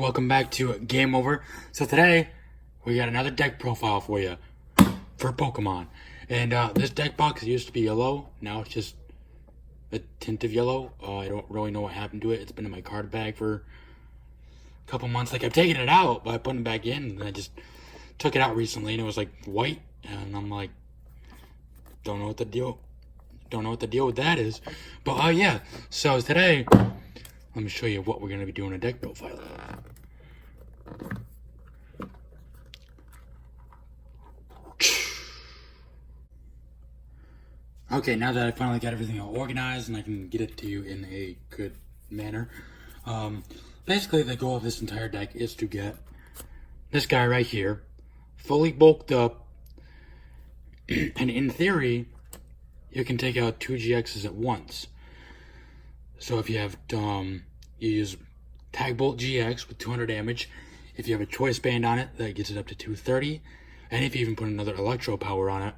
welcome back to Game Over. So today, we got another deck profile for you for Pokemon. And this deck box used to be yellow, now it's just a tint of yellow. I don't really know what happened to it. It's been in my card bag for a couple months. Like, I've taken it out, but I put it back in, and I just took it out recently, and it was like white, and I'm like, don't know what the deal with that is. But yeah, so today, let me show you what we're going to be doing a deck profile. Okay, now that I finally got everything all organized and I can get it to you in a good manner, basically the goal of this entire deck is to get this guy right here fully bulked up, and in theory, you can take out 2 GXs at once. So if you have, you use Tag Bolt GX with 200 damage. If you have a Choice Band on it, that gets it up to 230. And if you even put another Electro Power on it,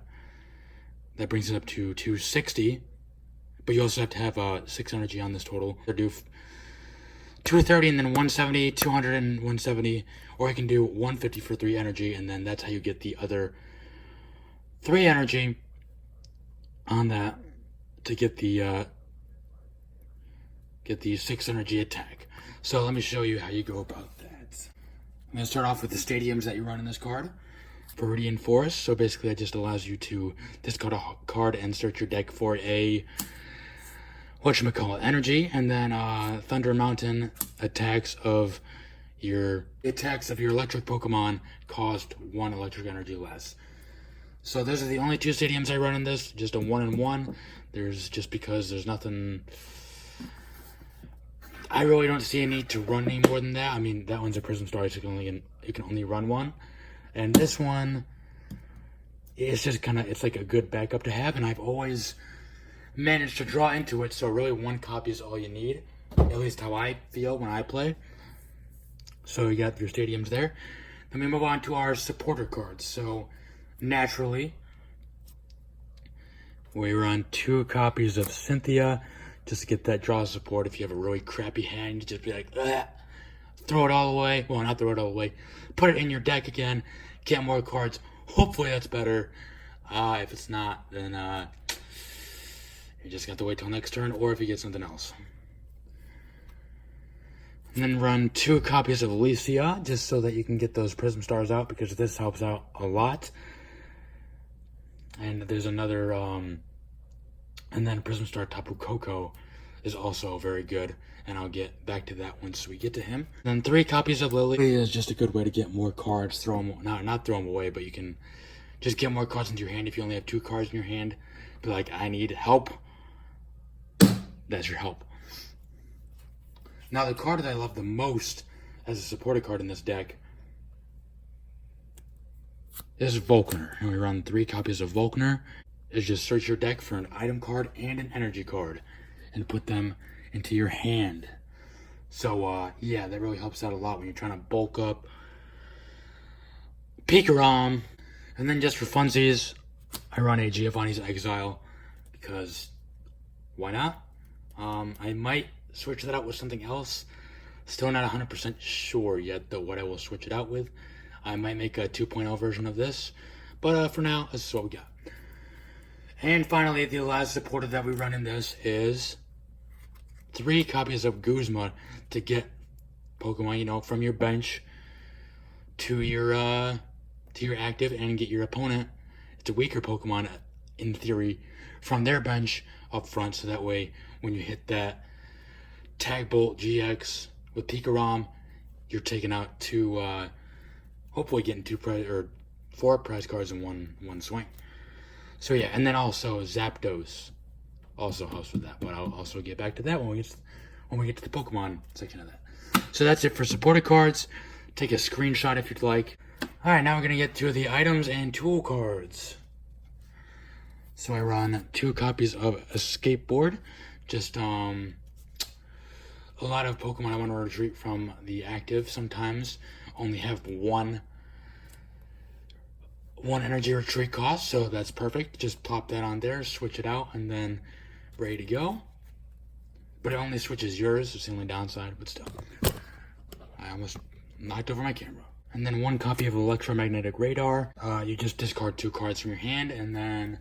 that brings it up to 260. But you also have to have 6 energy on this total. They do 230 and then 170, 200 and 170. Or you can do 150 for 3 energy, and then that's how you get the other 3 energy on that to get the 6 energy attack. So let me show you how you go about that. I'm going to start off with the stadiums that you run in this card. Viridian Forest. So basically that just allows you to discard a card and search your deck for a energy. And then Thunder Mountain attacks of your electric Pokemon cost 1 electric energy less. So those are the only 2 stadiums I run in this, just a 1-in-1. Just because there's nothing, I really don't see a need to run any more than that. I mean, that one's a Prism Star, so you can only run 1. And this one, it's just it's like a good backup to have, and I've always managed to draw into it, so really 1 copy is all you need, at least how I feel when I play. So you got your stadiums there. Then we move on to our supporter cards. So naturally, we run 2 copies of Cynthia, just to get that draw support. If you have a really crappy hand, you just be like, ugh, throw it all away. Well, not throw it all away. Put it in your deck again. Get more cards. Hopefully that's better. If it's not, then you just got to wait till next turn, or if you get something else. And then run 2 copies of Alicia, just so that you can get those Prism Stars out, because this helps out a lot. And there's another, and then Prism Star Tapu Koko is also very good, and I'll get back to that once we get to him. Then 3 copies of Lily is just a good way to get more cards. Not throw them away, but you can just get more cards into your hand. If you only have 2 cards in your hand, be like, I need help. That's your help. Now, the card that I love the most as a supporter card in this deck is Volkner. And we run 3 copies of Volkner. Is just search your deck for an item card and an energy card and put them into your hand. So, yeah, that really helps out a lot when you're trying to bulk up PIKA-ROM. And then just for funsies, I run a Giovanni's Exile because why not? I might switch that out with something else. Still not 100% sure yet, though, what I will switch it out with. I might make a 2.0 version of this. But for now, this is what we got. And finally, the last supporter that we run in this is 3 copies of Guzma to get Pokemon, from your bench to your active, and get your opponent, it's a weaker Pokemon, in theory, from their bench up front, so that way, when you hit that Tag Bolt GX with PIKA-ROM, you're taking out 2, hopefully getting 4 prize cards in one swing. So yeah, and then also Zapdos also helps with that, but I'll also get back to that when we get to the Pokemon section of that. So that's it for supporter cards. Take a screenshot if you'd like. Alright, now we're going to get to the items and tool cards. So I run 2 copies of Escape Board. Just a lot of Pokemon I want to retreat from the active sometimes only have one energy retreat cost, so that's perfect. Just plop that on there, switch it out, and then ready to go. But it only switches yours, it's the only downside, but still. I almost knocked over my camera. And then 1 copy of electromagnetic radar. You just discard 2 cards from your hand, and then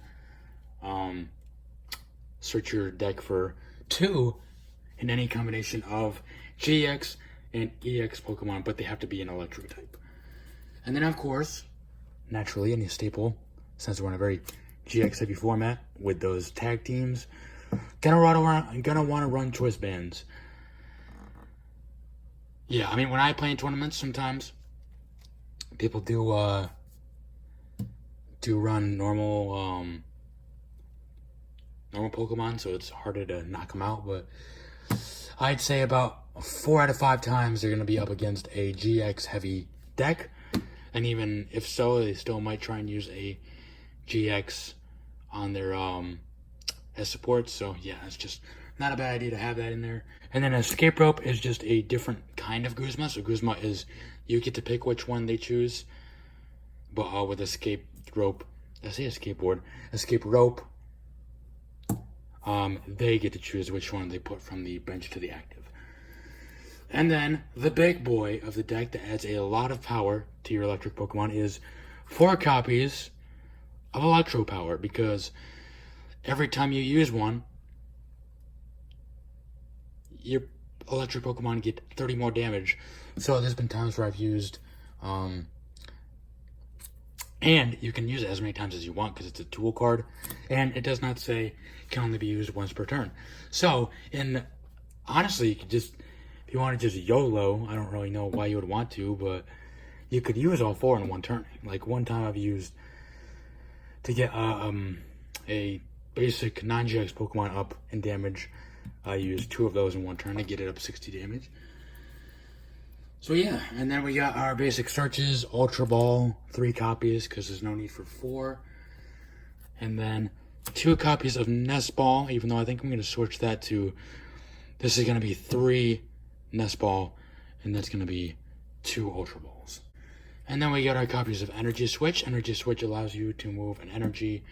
search your deck for 2 in any combination of GX and EX Pokemon, but they have to be an electric type. And then, of course, naturally, any staple, since we're in a very GX heavy format with those tag teams, gonna want to run choice bands. Yeah, I mean, when I play in tournaments, sometimes people do run normal Pokemon, so it's harder to knock them out. But I'd say about 4 out of 5 times they're gonna be up against a GX heavy deck, and even if so, they still might try and use a GX on their as support. So yeah, it's just not a bad idea to have that in there. And then Escape Rope is just a different kind of Guzma. So Guzma is, you get to pick which one they choose, but with Escape Rope, Escape Rope, they get to choose which one they put from the bench to the active. And then the big boy of the deck that adds a lot of power to your electric Pokemon is 4 copies of Electro Power, because every time you use one, your electric Pokemon get 30 more damage. So there's been times where I've used, and you can use it as many times as you want because it's a tool card, and it does not say it can only be used once per turn. So, honestly, you could just, if you want to just YOLO, I don't really know why you would want to, but you could use all 4 in one turn. Like one time I've used to get a basic non-GX Pokemon up in damage. I used 2 of those in one turn to get it up 60 damage. So yeah, and then we got our basic searches, Ultra Ball, 3 copies because there's no need for 4. And then 2 copies of Nest Ball, even though I think I'm going to switch that to, this is going to be 3 Nest Ball, and that's going to be 2 Ultra Balls. And then we got our copies of Energy Switch. Energy Switch allows you to move an energy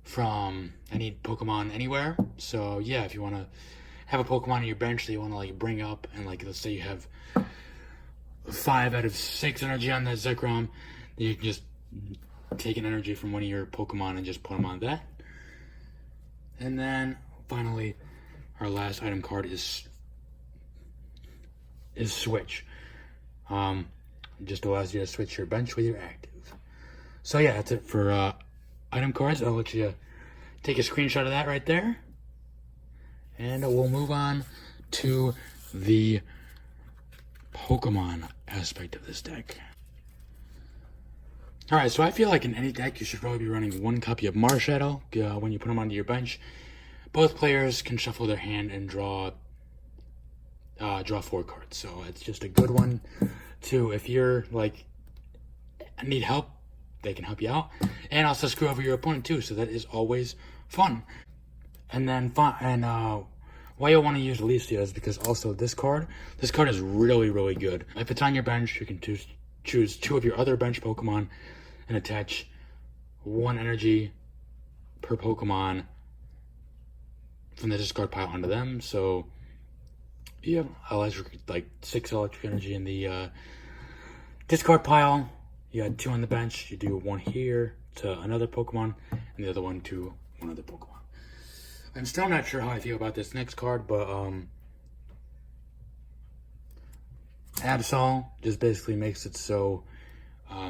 from any Pokemon anywhere. So yeah, if you want to have a Pokemon on your bench that you want to like bring up, and like let's say you have 5 out of 6 energy on that Zekrom, then you can just take an energy from one of your Pokemon and just put them on that. And then finally, our last item card is Switch. It just allows you to switch your bench with your active. So yeah, that's it for item cards. I'll let you take a screenshot of that right there. And we'll move on to the Pokemon aspect of this deck. Alright, so I feel like in any deck you should probably be running 1 copy of Marshadow. When you put them onto your bench, both players can shuffle their hand and draw 4 cards. So it's just a good one to, if you're like need help, they can help you out, and also screw over your opponent too. So that is always fun. And then why you'll want to use Alicia is because also this card is really, really good. If it's on your bench, you can choose 2 of your other bench Pokemon and attach 1 energy per Pokemon from the discard pile onto them. So you have like 6 electric energy in the discard pile. You had 2 on the bench. You do 1 here to another Pokemon, and the other one to one other Pokemon. I'm still not sure how I feel about this next card, but Absol just basically makes it so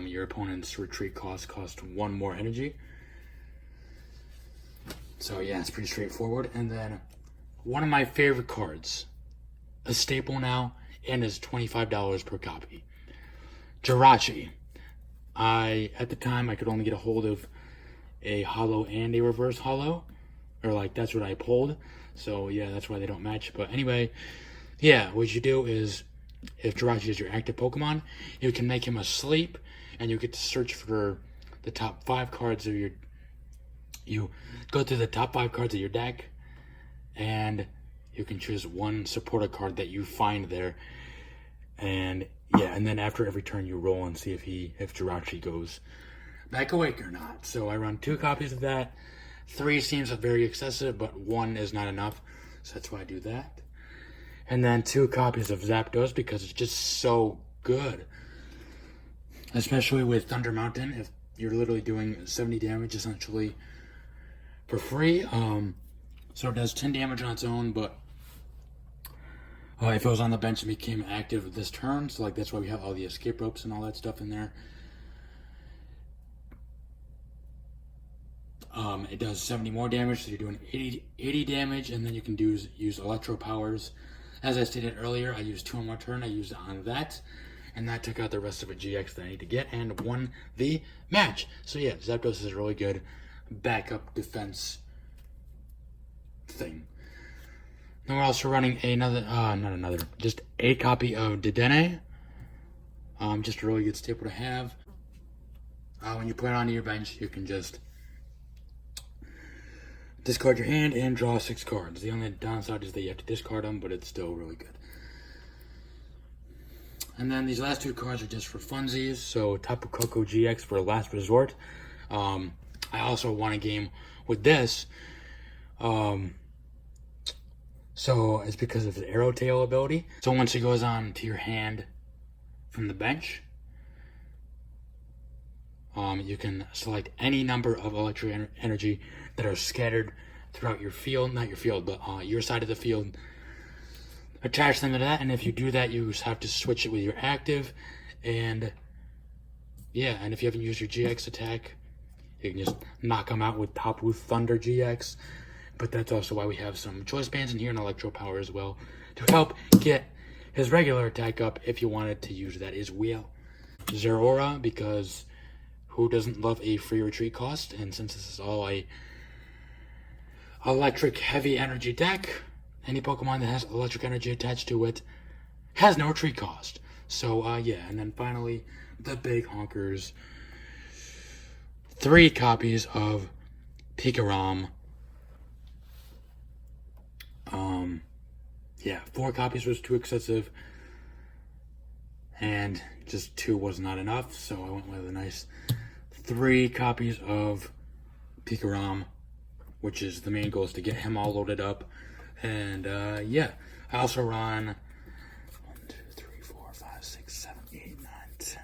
your opponent's retreat cost 1 more energy. So yeah, it's pretty straightforward. And then one of my favorite cards, a staple now, and is $25 per copy, Jirachi. At the time, I could only get a hold of a holo and a reverse holo, or like that's what I pulled. So yeah, that's why they don't match. But anyway, yeah, what you do is, if Jirachi is your active Pokemon, you can make him asleep, and you get to search for the top 5 cards of your. You go through the top 5 cards of your deck, and you can choose 1 supporter card that you find there, and yeah, and then after every turn you roll and see if Jirachi goes back awake or not. So I run 2 copies of that. 3 seems very excessive, but 1 is not enough, so that's why I do that. And then 2 copies of Zapdos because it's just so good. Especially with Thunder Mountain, if you're literally doing 70 damage essentially for free. So it does 10 damage on its own, but if it was on the bench, it became active this turn. So like that's why we have all the escape ropes and all that stuff in there. It does 70 more damage, so you're doing 80 damage, and then you can use electro powers. As I stated earlier, I used 2 on one turn. I used it on that, and that took out the rest of a GX that I need to get and won the match. So yeah, Zapdos is a really good backup defense thing. Then we're also running just a copy of Dedenne. Just a really good staple to have. When you put it onto your bench, you can just discard your hand and draw 6 cards. The only downside is that you have to discard them, but it's still really good. And then these last 2 cards are just for funsies. So Tapu Koko GX for Last Resort. I also won a game with this. So it's because of the Arrow Tail ability. So once it goes on to your hand from the bench, you can select any number of electric energy that are scattered throughout your field, not your field, but your side of the field. Attach them to that, and if you do that, you just have to switch it with your active. And yeah, and if you haven't used your GX attack, you can just knock them out with Tapu Thunder GX. But that's also why we have some choice bands in here and electro power as well to help get his regular attack up if you wanted to use that as well. Zeraora, because who doesn't love a free retreat cost? And since this is all a electric heavy energy deck, any Pokemon that has electric energy attached to it has no retreat cost. So yeah, and then finally the big honkers. 3 copies of PIKA-ROM. Yeah, 4 copies was too excessive, and just 2 was not enough, so I went with a nice 3 copies of PIKA-ROM, which is the main goal, is to get him all loaded up. And yeah, I also run 1, 2, 3, 4, 5, 6, 7, 8, 9, 10.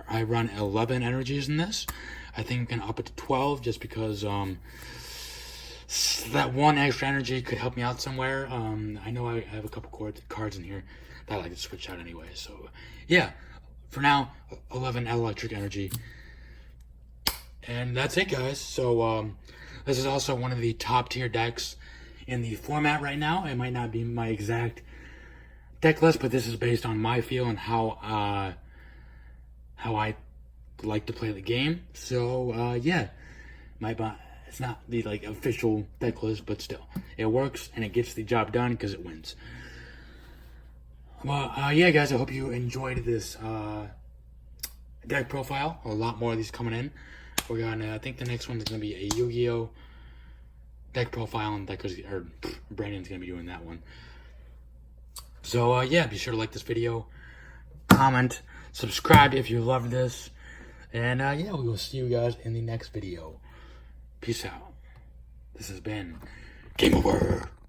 I run 11 energies in this. I think I'm gonna up it to 12 just because that 1 extra energy could help me out somewhere. I know I have a couple cards in here that I like to switch out anyway. So yeah, for now, 11 electric energy. And that's it, guys. So this is also one of the top tier decks in the format right now. It might not be my exact deck list, but this is based on my feel and how I like to play the game. So yeah, it's not the like official deck list, but still, it works and it gets the job done because it wins. Well, yeah, guys, I hope you enjoyed this deck profile. A lot more of these coming in. We're gonna, I think the next one is gonna be a Yu-Gi-Oh deck profile, and Brandon's gonna be doing that one. So yeah, be sure to like this video, comment, subscribe if you loved this, and yeah, we will see you guys in the next video. Peace out. This has been Game Over.